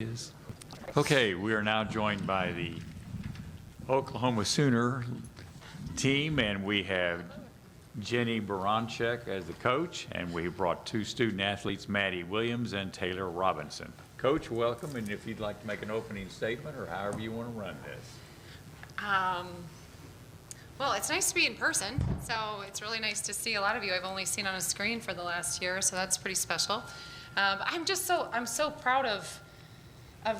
Is. Okay, we are now joined by the Oklahoma Sooner team, and we have Jenny Baranchek as the coach, and we brought two student athletes, Maddie Williams and Taylor Robinson. Coach, welcome, and if you'd like to make an opening statement or however you want to run this. Well, it's nice to be in person, so it's really nice to see a lot of you I've only seen on a screen for the last year, so that's pretty special. I'm so proud of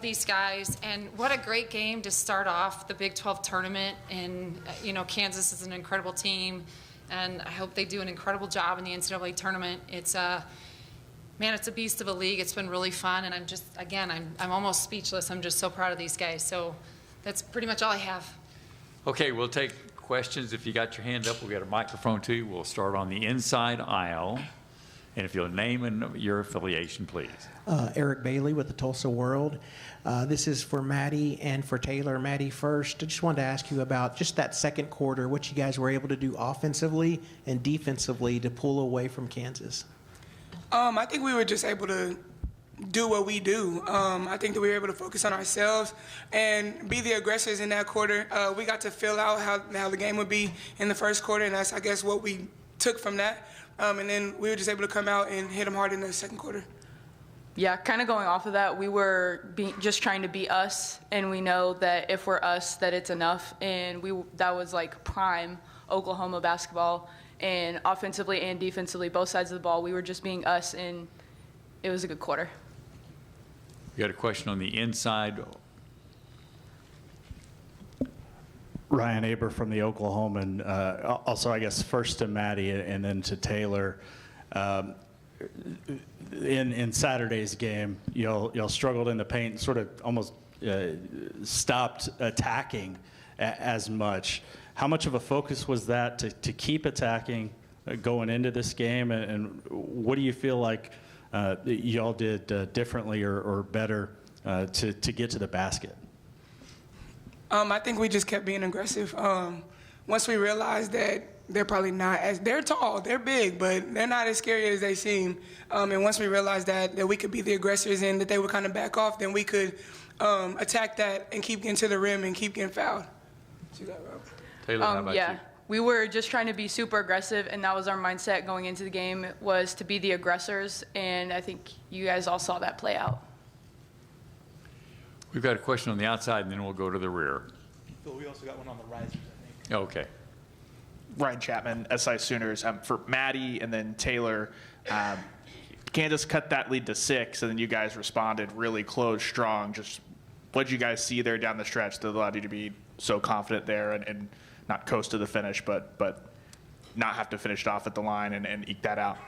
these guys, and what a great game to start off the Big 12 tournament. And Kansas is an incredible team, and I hope they do an incredible job in the NCAA tournament. It's a beast of a league. It's been really fun, and I'm almost speechless. I'm just so proud of these guys. So that's pretty much all I have. Okay, we'll take questions. If you got your hand up, we've got a microphone too. We'll start on the inside aisle. And if you'll name and your affiliation, please. Eric Bailey with the Tulsa World. This is for Maddie and for Taylor. Maddie first. I just wanted to ask you about just that second quarter, what you guys were able to do offensively and defensively to pull away from Kansas. I think we were just able to do what we do. I think that we were able to focus on ourselves and be the aggressors in that quarter. We got to fill out how the game would be in the first quarter, and that's, I guess, what we took from that. And then we were just able to come out and hit them hard in the second quarter. Yeah, kind of going off of that, we were just trying to be us, and we know that if we're us, that it's enough. And that was like prime Oklahoma basketball, and offensively and defensively, both sides of the ball, we were just being us, and it was a good quarter. You got a question on the inside? Ryan Aber from the Oklahoman. Also, I guess, first to Maddie and then to Taylor. In Saturday's game, y'all struggled in the paint and sort of almost stopped attacking as much. How much of a focus was that to keep attacking going into this game? And what do you feel like y'all did differently or better to get to the basket? I think we just kept being aggressive. Once we realized that they're probably not they're tall, they're big, but they're not as scary as they seem. And once we realized that we could be the aggressors and that they would kind of back off, then we could attack that and keep getting to the rim and keep getting fouled. Taylor, how about you? We were just trying to be super aggressive, and that was our mindset going into the game, was to be the aggressors, and I think you guys all saw that play out. We've got a question on the outside, and then we'll go to the rear. Phil, we also got one on the risers, I think. Okay. Ryan Chapman, SI Sooners. For Maddie and then Taylor, Kansas cut that lead to 6, and then you guys responded really close, strong. Just what did you guys see there down the stretch that allowed you to be so confident there and not coast to the finish, but not have to finish it off at the line and eke that out?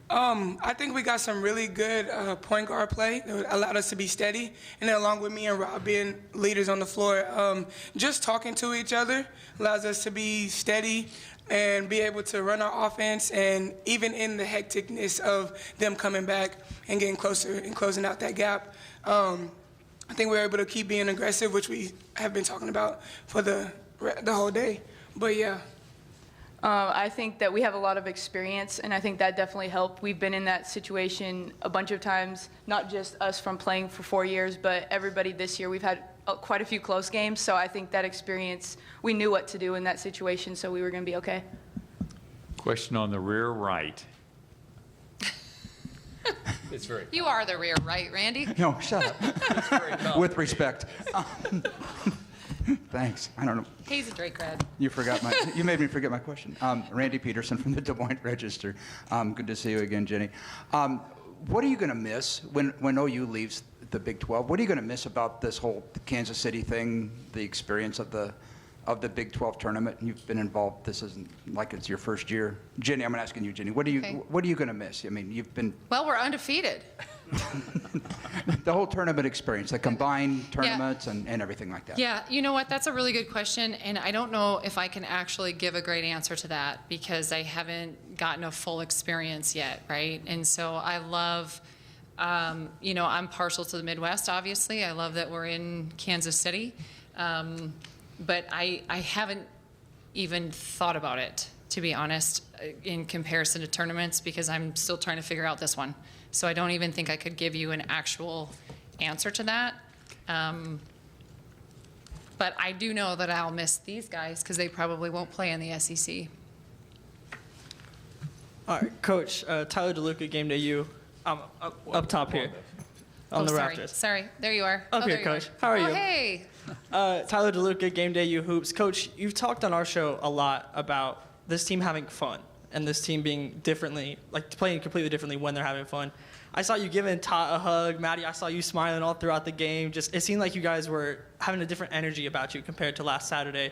I think we got some really good point guard play that allowed us to be steady. And then along with me and Rob being leaders on the floor, just talking to each other allows us to be steady and be able to run our offense. And even in the hecticness of them coming back and getting closer and closing out that gap, I think we were able to keep being aggressive, which we have been talking about for the whole day. But, yeah. I think that we have a lot of experience, and I think that definitely helped. We've been in that situation a bunch of times, not just us from playing for 4 years, but everybody this year. We've had quite a few close games, so I think that experience, we knew what to do in that situation, so we were going to be okay. Question on the rear right. It's very You are the rear right, Randy. No, shut up. With respect. Thanks. I don't know. He's a Drake grad. You made me forget my question. Randy Peterson from the Des Moines Register. Good to see you again, Jenny. What are you going to miss when OU leaves the Big 12? What are you going to miss about this whole Kansas City thing, the experience of the Big 12 tournament? You've been involved. This isn't like it's your first year. Jenny, I'm asking you, Jenny. What are you going to miss? I mean, you've been. Well, we're undefeated. The whole tournament experience, the combined tournaments and everything like that. Yeah, you know what? That's a really good question, and I don't know if I can actually give a great answer to that because I haven't gotten a full experience yet, right? And so I love, I'm partial to the Midwest, obviously. I love that we're in Kansas City, but I haven't even thought about it, to be honest, in comparison to tournaments because I'm still trying to figure out this one. So I don't even think I could give you an actual answer to that. But I do know that I'll miss these guys because they probably won't play in the SEC. All right, Coach, Tyler DeLuca, game day you. Up top here on the sorry. Raptors. Sorry, there you are. Up here, there you Coach. are. How are you? Hey. Tyler DeLuca, game day you hoops. Coach, you've talked on our show a lot about this team having fun and this team being differently, like playing completely differently when they're having fun. I saw you giving Todd a hug. Maddie, I saw you smiling all throughout the game. Just, it seemed like you guys were having a different energy about you compared to last Saturday.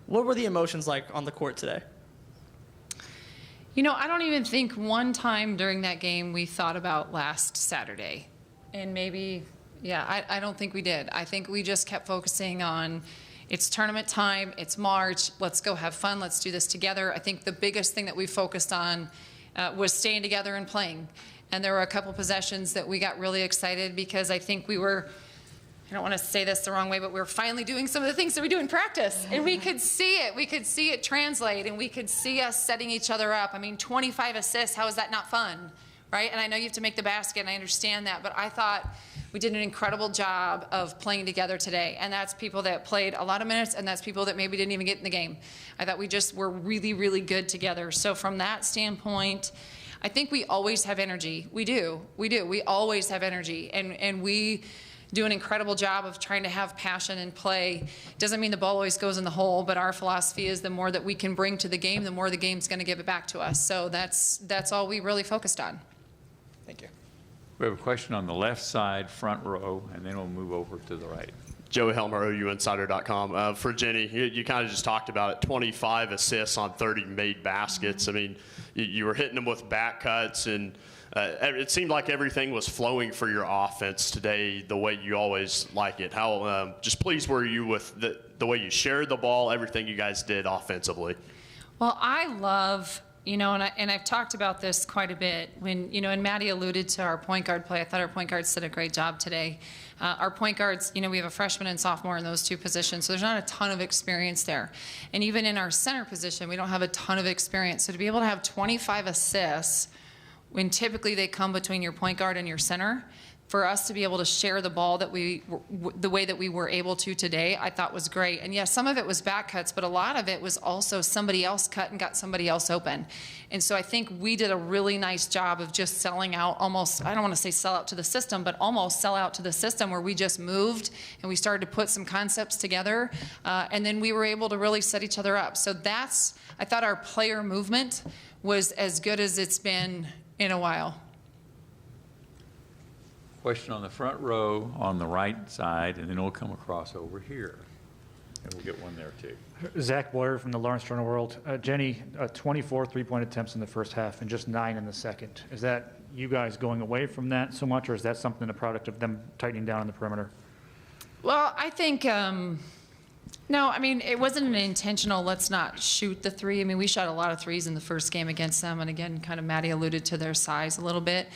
What were the emotions like on the court today? You know, I don't even think one time during that game we thought about last Saturday. And maybe, yeah, I don't think we did. I think we just kept focusing on it's tournament time, it's March, let's go have fun, let's do this together. I think the biggest thing that we focused on was staying together and playing. And there were a couple possessions that we got really excited because I think we were, I don't want to say this the wrong way, but we were finally doing some of the things that we do in practice. And we could see it. We could see it translate, and we could see us setting each other up. I mean, 25 assists, how is that not fun, right? And I know you have to make the basket, and I understand that, but I thought we did an incredible job of playing together today. And that's people that played a lot of minutes, and that's people that maybe didn't even get in the game. I thought we just were really, really good together. So from that standpoint, I think we always have energy. We do. We always have energy. And we do an incredible job of trying to have passion and play. Doesn't mean the ball always goes in the hole, but our philosophy is the more that we can bring to the game, the more the game's going to give it back to us. So that's all we really focused on. Thank you. We have a question on the left side, front row, and then we'll move over to the right. Joey Helmer, OUinsider.com. For Jenny, you kind of just talked about it, 25 assists on 30 made baskets. I mean, you were hitting them with back cuts, and it seemed like everything was flowing for your offense today the way you always like it. How just pleased were you with the way you shared the ball, everything you guys did offensively? Well, I love, you know, and I've talked about this quite a bit. When, you know, and Maddie alluded to our point guard play. I thought our point guards did a great job today. Our point guards, you know, we have a freshman and sophomore in those two positions, so there's not a ton of experience there. And even in our center position, we don't have a ton of experience. So to be able to have 25 assists when typically they come between your point guard and your center, for us to be able to share the ball that the way that we were able to today, I thought was great. And yes, some of it was back cuts, but a lot of it was also somebody else cut and got somebody else open. And so I think we did a really nice job of just selling out almost, I don't want to say sell out to the system, but almost sell out to the system where we just moved and we started to put some concepts together. And then we were able to really set each other up. So I thought our player movement was as good as it's been in a while. Question on the front row on the right side, and then we'll come across over here. And we'll get one there too. Zach Boyer from the Lawrence Journal-World. Jenny, 24 three-point attempts in the first half and just 9 in the second. Is that you guys going away from that so much, or is that something a product of them tightening down on the perimeter? Well, I think, no, I mean, it wasn't an intentional, let's not shoot the three. I mean, we shot a lot of threes in the first game against them. And again, kind of Maddie alluded to their size a little bit.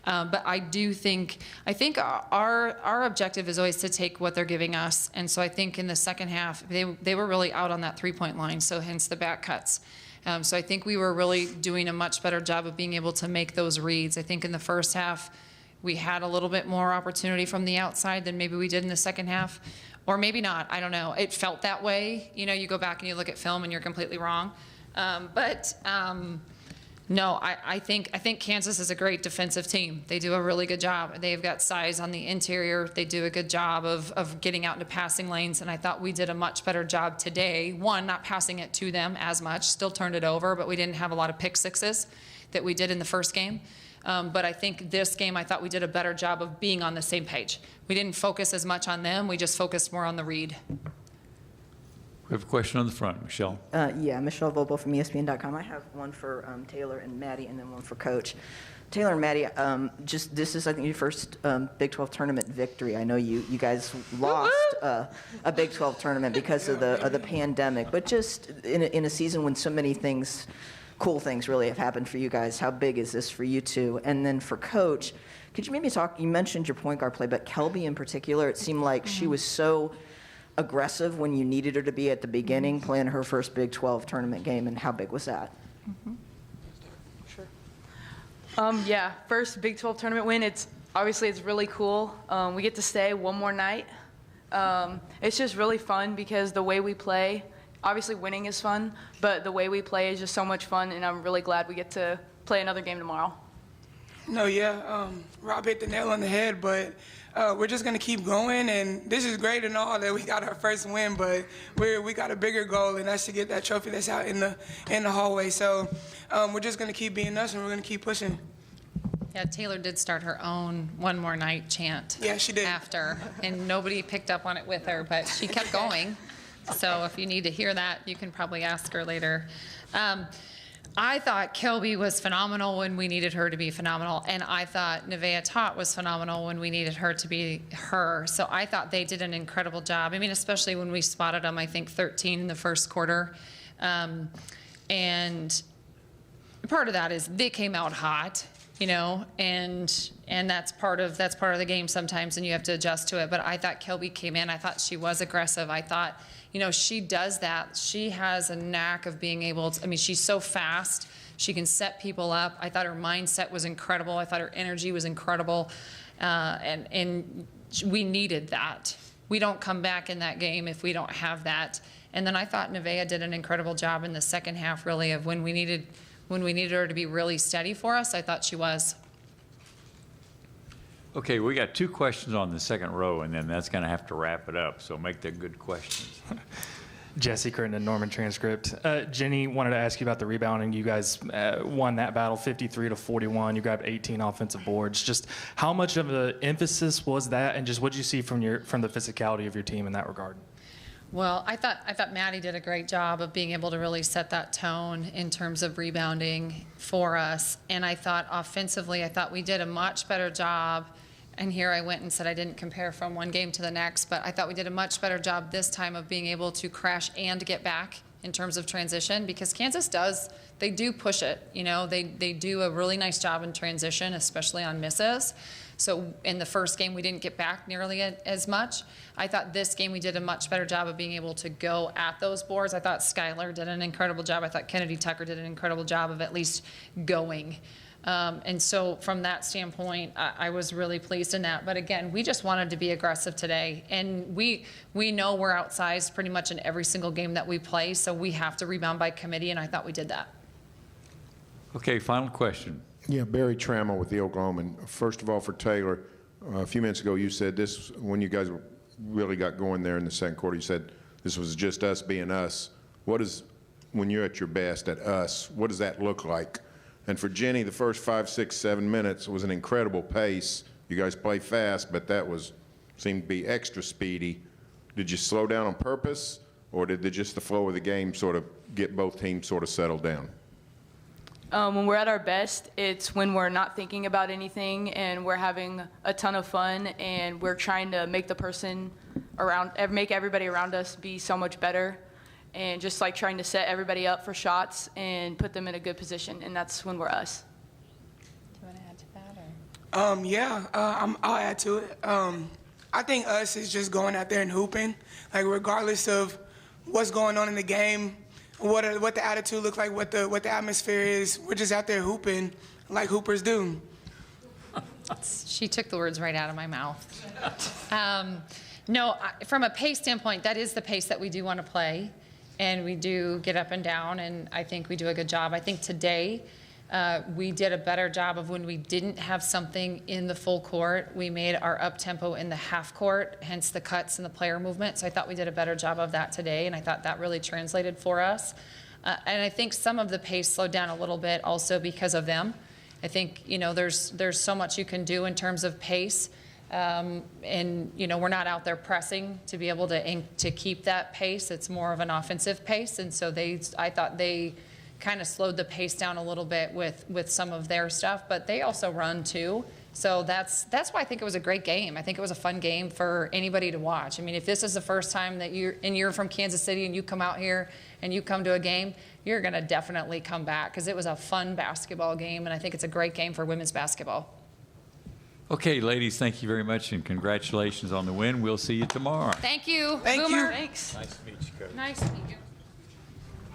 But I think our objective is always to take what they're giving us. And so I think in the second half, they were really out on that three-point line, so hence the back cuts. So I think we were really doing a much better job of being able to make those reads. I think in the first half, we had a little bit more opportunity from the outside than maybe we did in the second half. Or maybe not, I don't know. It felt that way. You know, you go back and you look at film and you're completely wrong. No, I think Kansas is a great defensive team. They do a really good job. They've got size on the interior. They do a good job of getting out into passing lanes, and I thought we did a much better job today. One, not passing it to them as much, still turned it over, but we didn't have a lot of pick sixes that we did in the first game. But I think this game, I thought we did a better job of being on the same page. We didn't focus as much on them. We just focused more on the read. We have a question on the front, Michelle. Yeah, Michelle Vogel from ESPN.com. I have one for Taylor and Maddie, and then one for Coach. Taylor and Maddie, this is, I think, your first Big 12 tournament victory. I know you guys lost a Big 12 tournament because of the pandemic, but just in a season when so many things, cool things really have happened for you guys, how big is this for you two? And then for Coach, could you maybe talk, you mentioned your point guard play, but Kelby in particular, it seemed like she was so aggressive when you needed her to be at the beginning, playing her first Big 12 tournament game, and how big was that? Sure. Yeah, first Big 12 tournament win. obviously it's really cool. We get to stay one more night. It's just really fun because the way we play, obviously winning is fun, but the way we play is just so much fun, and I'm really glad we get to play another game tomorrow. No, yeah, Rob hit the nail on the head, but we're just going to keep going, and this is great and all that we got our first win, but we got a bigger goal, and that's to get that trophy that's out in the hallway. So we're just going to keep being us, and we're going to keep pushing. Yeah, Taylor did start her own one more night chant. Yeah, she did. After, and nobody picked up on it with her, but she kept going. So if you need to hear that, you can probably ask her later. I thought Kelby was phenomenal when we needed her to be phenomenal, and I thought Nevaeh Tot was phenomenal when we needed her to be her. So I thought they did an incredible job. I mean, especially when we spotted them, I think 13 in the first quarter. And part of that is they came out hot, you know, and that's part of the game sometimes, and you have to adjust to it. But I thought Kelby came in. I thought she was aggressive. I thought, you know, she does that. She has a knack of being able to, I mean, she's so fast. She can set people up. I thought her mindset was incredible. I thought her energy was incredible. And we needed that. We don't come back in that game if we don't have that. And then I thought Nevaeh did an incredible job in the second half, really, of when we needed her to be really steady for us. I thought she was. Okay, we got 2 questions on the second row, and then that's going to have to wrap it up. So make them good questions. Jesse Curtin, Norman Transcript. Jenny, wanted to ask you about the rebounding. You guys won that battle 53-41. You grabbed 18 offensive boards. Just how much of an emphasis was that, and just what did you see from the physicality of your team in that regard? Well, I thought Maddie did a great job of being able to really set that tone in terms of rebounding for us. And I thought offensively, we did a much better job. And here I went and said I didn't compare from one game to the next, but I thought we did a much better job this time of being able to crash and get back in terms of transition, because Kansas they do push it. You know, they do a really nice job in transition, especially on misses. So in the first game, we didn't get back nearly as much. I thought this game we did a much better job of being able to go at those boards. I thought Skylar did an incredible job. I thought Kennedy Tucker did an incredible job of at least going. And so from that standpoint, I was really pleased in that. But again, we just wanted to be aggressive today. And we know we're outsized pretty much in every single game that we play, so we have to rebound by committee, and I thought we did that. Okay, final question. Yeah, Barry Trammell with the Oklahoman. First of all, for Taylor, a few minutes ago you said this, when you guys really got going there in the second quarter, you said this was just us being us. When you're at your best at us, what does that look like? And for Jenny, the first 5, 6, 7 minutes was an incredible pace. You guys play fast, but that seemed to be extra speedy. Did you slow down on purpose, or did just the flow of the game sort of get both teams sort of settled down? When we're at our best, it's when we're not thinking about anything and we're having a ton of fun and we're trying to make everybody around us be so much better, and just like trying to set everybody up for shots and put them in a good position, and that's when we're us. Do you want to add to that? I'll add to it. I think us is just going out there and hooping, like regardless of what's going on in the game, what the attitude looks like, what the atmosphere is. We're just out there hooping like hoopers do. She took the words right out of my mouth. No, from a pace standpoint, that is the pace that we do want to play. And we do get up and down, and I think we do a good job. I think today we did a better job of when we didn't have something in the full court. We made our up-tempo in the half court, hence the cuts and the player movement. So I thought we did a better job of that today, and I thought that really translated for us. And I think some of the pace slowed down a little bit also because of them. I think, you know, there's so much you can do in terms of pace. And, you know, we're not out there pressing to be able to keep that pace. It's more of an offensive pace. And so I thought they kind of slowed the pace down a little bit with some of their stuff, but they also run too. So that's why I think it was a great game. I think it was a fun game for anybody to watch. I mean, if this is the first time that you're from Kansas City and you come out here and you come to a game, you're going to definitely come back, because it was a fun basketball game, and I think it's a great game for women's basketball. Okay, ladies, thank you very much, and congratulations on the win. We'll see you tomorrow. Thank you. Thank Boomer. you. Thanks. Nice to meet you, Coach. Nice to meet you.